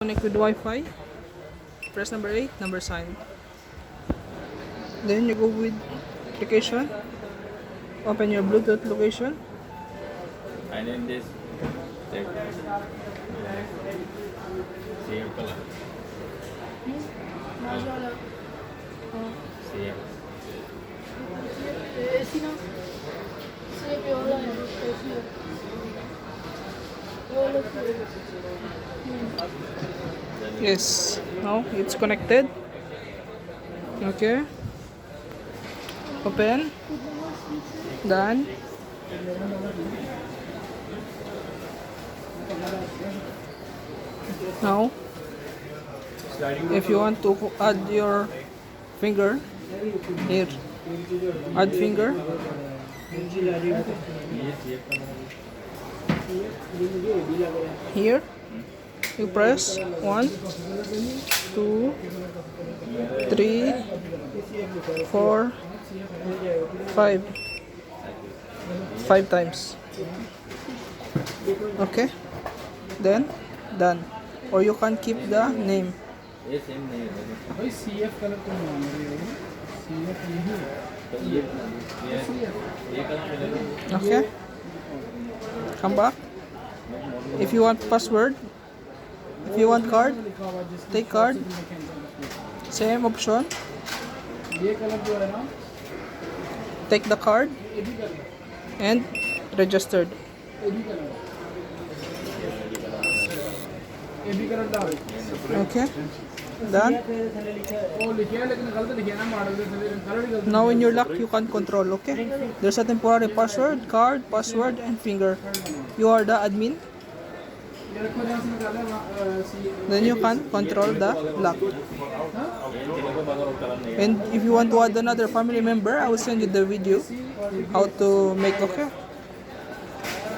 Connect with Wi-Fi. Press number 8, number sign. Then you go with application. Open your Bluetooth location. And in this, check save color. Save. Yes, now it's connected. Okay. Open. Done. Now, if you want to add your finger, here, add finger. Here, you press 1, 2, 3, 4, 5. 5 times. Okay, then done. Or you can keep the name. ये same नहीं है भाई CF colour तो मान रहे हो CF नहीं है तो ये कलर मिलेगा Okay, come back. If you want password, if you want card, take card. Same option. ये कलर जो है ना Take the card ये भी कलर and registered. ये भी कलर ये भी कलर डाल Okay, done. वो लिखे हैं लेकिन गलत लिखे हैं ना मॉडल से कलर ही गलत Now in your lock you can control. Okay, there's a temporary password, card, password, and finger. You are the admin. ये रखो जहाँ से निकाला Then you can control the lock. ये तीनों को बगैर कलर नहीं है And if you want to add another family member, I will send you the video how to make. Okay.